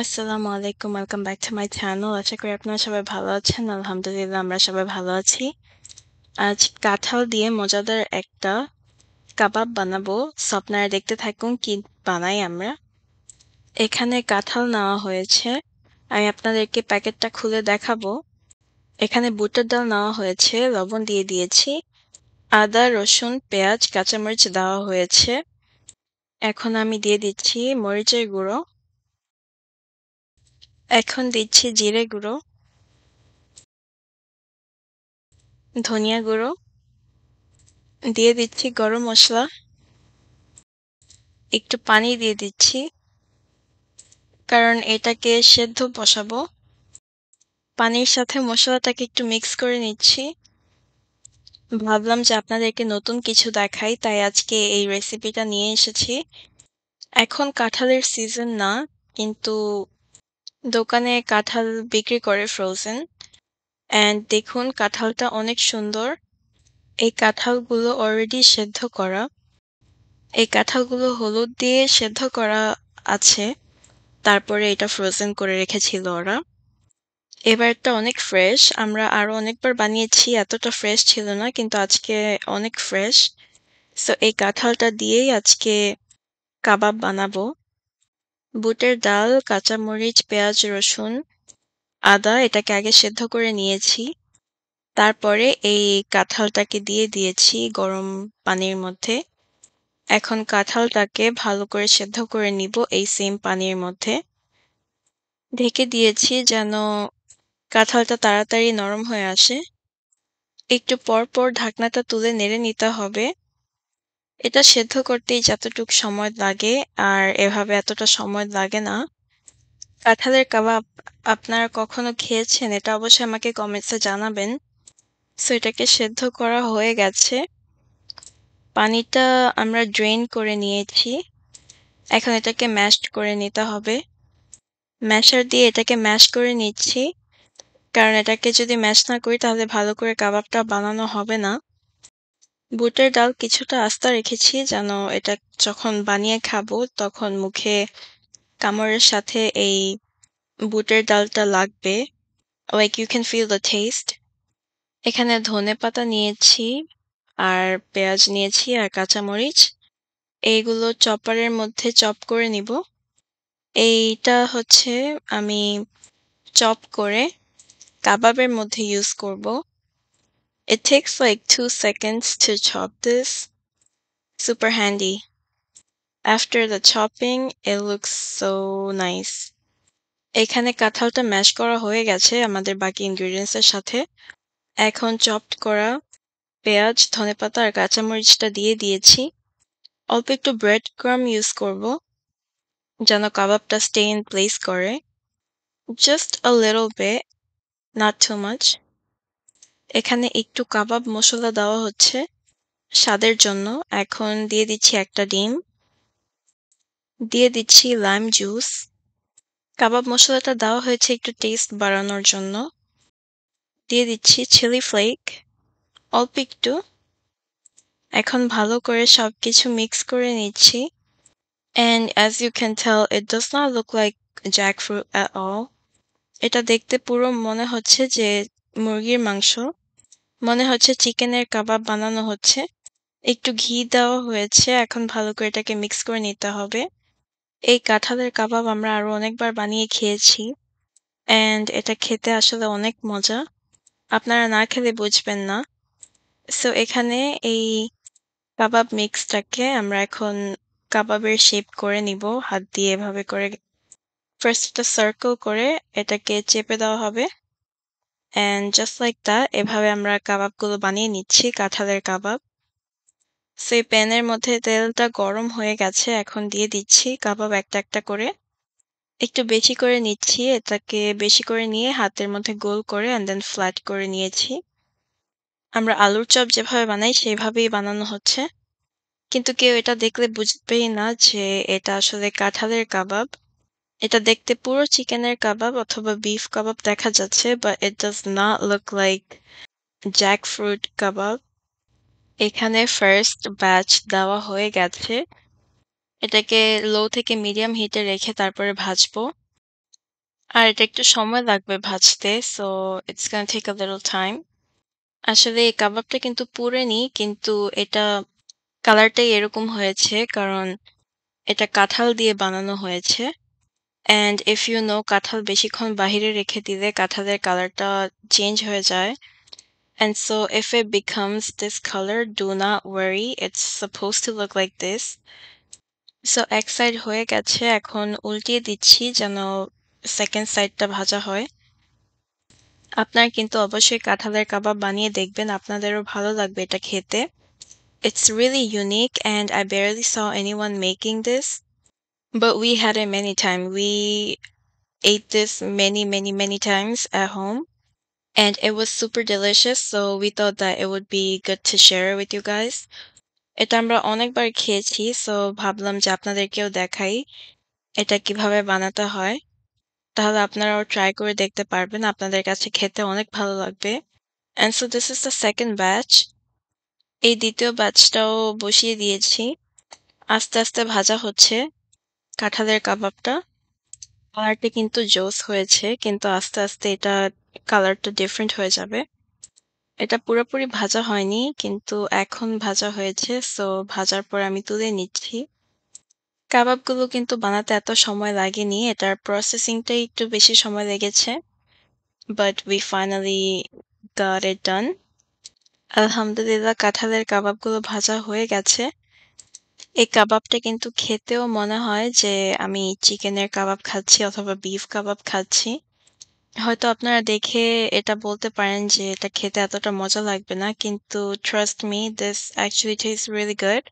আসসালামু আলাইকুম। Welcome back to my channel. আশা করি আপনারা সবাই ভালো আছেন। আলহামদুলিল্লাহ আমরা সবাই ভালো আছি। আজ কাঁঠাল দিয়ে মজাদার একটা কাবাব বানাবো। সো আপনারা দেখতে থাকুন কি বানাই আমরা। এখানে কাঁঠাল নেওয়া হয়েছে। আমি আপনাদেরকে প্যাকেটটা খুলে দেখাবো। এখানে বুটের ডাল নেওয়া হয়েছে, লবণ দিয়ে দিয়েছি। আদা, রসুন, পেঁয়াজ, কাঁচামরিচ দেওয়া হয়েছে। এখন আমি দিয়ে দিচ্ছি মরিচের গুঁড়ো। এখন দিচ্ছি জিরে গুঁড়ো, ধনিয়া গুঁড়ো, দিয়ে দিচ্ছি গরম মসলা, একটু পানি দিয়ে দিচ্ছি কারণ এটাকে সেদ্ধ বসাবো। পানির সাথে মসলাটাকে একটু মিক্স করে নিচ্ছি। ভাবলাম যে আপনাদেরকে নতুন কিছু দেখাই, তাই আজকে এই রেসিপিটা নিয়ে এসেছি। এখন কাঁঠালের সিজন না, কিন্তু দোকানে কাঁঠাল বিক্রি করে ফ্রোজেন। অ্যান্ড দেখুন কাঁঠালটা অনেক সুন্দর। এই কাঁঠালগুলো অলরেডি সেদ্ধ করা। এই কাঁঠালগুলো হলুদ দিয়ে সেদ্ধ করা আছে, তারপরে এটা ফ্রোজেন করে রেখেছিল ওরা। এবারটা অনেক ফ্রেশ। আমরা আরো অনেকবার বানিয়েছি, এতটা ফ্রেশ ছিল না, কিন্তু আজকে অনেক ফ্রেশ। সো এই কাঁঠালটা দিয়েই আজকে কাবাব বানাবো। বুটের ডাল, কাঁচামরিচ, পেঁয়াজ, রসুন, আদা এটাকে আগে সেদ্ধ করে নিয়েছি। তারপরে এই কাঁঠালটাকে দিয়ে দিয়েছি গরম পানির মধ্যে। এখন কাঁঠালটাকে ভালো করে সেদ্ধ করে নিব এই সেম পানির মধ্যে। ঢেকে দিয়েছি যেন কাঁঠালটা তাড়াতাড়ি নরম হয়ে আসে। একটু পর পর ঢাকনাটা তুলে নেড়ে নিতে হবে। এটা সেদ্ধ করতেই যতটুক সময় লাগে, আর এভাবে এতটা সময় লাগে না। কাঁঠালের কাবাব আপনারা কখনো খেয়েছেন? এটা অবশ্যই আমাকে কমেন্টসে জানাবেন। সো এটাকে সেদ্ধ করা হয়ে গেছে। পানিটা আমরা ড্রেন করে নিয়েছি। এখন এটাকে ম্যাশড করে নিতে হবে। ম্যাশার দিয়ে এটাকে ম্যাশ করে নিচ্ছি, কারণ এটাকে যদি ম্যাশ না করি তাহলে ভালো করে কাবাবটা বানানো হবে না। বুটের ডাল কিছুটা আস্তা রেখেছি যেন এটা যখন বানিয়ে খাবো তখন মুখে কামড়ের সাথে এই বুটের ডালটা লাগবে। Like you can feel the taste. এখানে ধনেপাতা নিয়েছি, আর পেঁয়াজ নিয়েছি, আর কাঁচামরিচ। এইগুলো চপারের মধ্যে চপ করে নিব। এইটা হচ্ছে আমি চপ করে কাবাবের মধ্যে ইউজ করব। It takes like 2 seconds to chop this. Super handy. After the chopping, it looks so nice. এখানে কাঁঠালটা ম্যাশ করা হয়ে গেছে আমাদের বাকি ইনগ্রেডিয়েন্টস এর সাথে। এখন চপড করা পেঁয়াজ, ধনেপাতা আর কাঁচামরিচটা দিয়ে দিয়েছি। অল্প একটু ব্রেড ক্রাম্ব ইউজ করব যেন কাবাবটা স্টে ইন প্লেস করে। Just a little bit, not too much. এখানে একটু কাবাব মসলা দেওয়া হচ্ছে স্বাদের জন্য। এখন দিয়ে দিচ্ছি একটা ডিম, দিয়ে দিচ্ছি লাইম জুস। কাবাব মসলাটা দেওয়া হয়েছে একটু টেস্ট বাড়ানোর জন্য। দিয়ে দিচ্ছি চিলি ফ্লেক, অল্প একটু। এখন ভালো করে সবকিছু মিক্স করে নিচ্ছি। And as you can tell, it does not look like jackfruit at all. এটা দেখতে পুরো মনে হচ্ছে যে মুরগির মাংস। মনে হচ্ছে চিকেনের কাবাব বানানো হচ্ছে। একটু ঘি দেওয়া হয়েছে। এখন ভালো করে এটাকে মিক্স করে নিতে হবে। এই কাঁঠালের কাবাব আমরা আরো অনেকবার বানিয়ে খেয়েছি। And এটা খেতে আসলে অনেক মজা। আপনারা না খেলে বুঝবেন না। সো এখানে এই কাবাব মিক্সটাকে আমরা এখন কাবাবের শেপ করে নিব হাত দিয়ে এভাবে করে। ফার্স্ট একটা সার্কেল করে এটাকে চেপে দেওয়া হবে। অ্যান্ড জাস্ট লাইক দ্যাট এভাবে আমরা কাবাবগুলো বানিয়ে নিচ্ছি, কাঁঠালের কাবাব। সো এই প্যানের মধ্যে তেলটা গরম হয়ে গেছে, এখন দিয়ে দিচ্ছি কাবাব একটা একটা করে। একটু বেশি করে নিচ্ছি, এটাকে বেশি করে নিয়ে হাতের মধ্যে গোল করে অ্যান্ড দেন ফ্ল্যাট করে নিয়েছি। আমরা আলুর চপ যেভাবে বানাই সেভাবেই বানানো হচ্ছে, কিন্তু কেউ এটা দেখলে বুঝবেই না যে এটা আসলে কাঁঠালের কাবাব। এটা দেখতে পুরো চিকেনের কাবাব অথবা বিফ কাবাব দেখা যাচ্ছে, but it does not look like jackfruit kebab. এখানে ফার্স্ট ব্যাচ দেওয়া হয়ে গেছে। এটাকে লো থেকে মিডিয়াম হিটে রেখে তারপরে ভাজবো। আর এটা একটু সময় লাগবে ভাজতে। So it's gonna take a little time. আসলে এই কাবাবটা কিন্তু পুড়েনি, কিন্তু এটা কালারটাই এরকম হয়েছে কারণ এটা কাঁঠাল দিয়ে বানানো হয়েছে। অ্যান্ড ইফ ইউ নো কাঁঠাল বেশিক্ষণ বাহিরে রেখে দিলে কাঁঠালের কালারটা চেঞ্জ হয়ে যায়। And so if it becomes this color, do not worry. It's supposed to look like this. So এক সাইড হয়ে গেছে, এখন উল্টিয়ে দিচ্ছি যেন সেকেন্ড সাইডটা ভাজা হয়। আপনারা কিন্তু অবশ্যই কাঁঠালের কাবাব বানিয়ে দেখবেন, আপনাদেরও ভালো লাগবে এটা খেতে। It's really unique and I barely saw anyone making this, but we had it many times. We ate this many times at home and it was super delicious, so we thought that it would be good to share it with you guys. এটা আমরা অনেকবার খেয়েছি, so ভাবলাম যে আপনাদেরকেও দেখাই এটা কিভাবে বানাতে হয়। তাহলে আপনারাও ট্রাই করে দেখতে পারবেন। আপনাদের কাছে খেতে অনেক ভালো লাগবে। And so this is the second batch. এই দ্বিতীয় ব্যাচটাও বসিয়ে দিয়েছি। আস্তে আস্তে ভাজা হচ্ছে কাঁঠালের কাবাবটা। কালারটা কিন্তু জোস হয়েছে, কিন্তু আস্তে আস্তে এটা কালারটা ডিফারেন্ট হয়ে যাবে। এটা পুরোপুরি ভাজা হয়নি, কিন্তু এখন ভাজা হয়েছে। সো ভাজার পর আমি তুলে নিচ্ছি। কাবাবগুলো কিন্তু বানাতে এত সময় লাগেনি। এটার প্রসেসিংটাই একটু বেশি সময় লেগেছে। But we finally got it done. আলহামদুলিল্লাহ কাঁঠালের কাবাবগুলো ভাজা হয়ে গেছে। এই কাবাবটা কিন্তু খেতেও মনে হয় যে আমি চিকেনের কাবাব খাচ্ছি অথবা বিফ কাবাব খাচ্ছি। হয়তো আপনারা দেখে এটা বলতে পারেন যে এটা খেতে এতটা মজা লাগবে না, কিন্তু trust me, this actually tastes really good.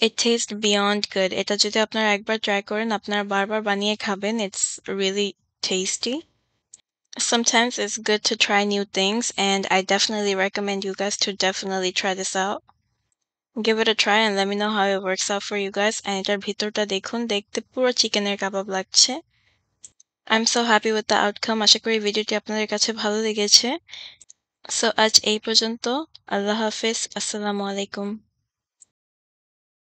It tastes beyond good. এটা যদি আপনারা একবার ট্রাই করেন, আপনারা বারবার বানিয়ে খাবেন। It's really tasty. Sometimes it's good to try new things, and I definitely recommend you guys to definitely try this out. Give it a try and let me know how it works out for you guys. And এটার ভিতরটা দেখুন, দেখতে পুরো চিকেনের কাবাব লাগছে। I'm so happy with the outcome. আশা করি ভিডিওটি আপনাদের কাছে ভালো লেগেছে। সো আজ এই পর্যন্ত। আল্লাহ হাফেজ। আসসালামু আলাইকুম।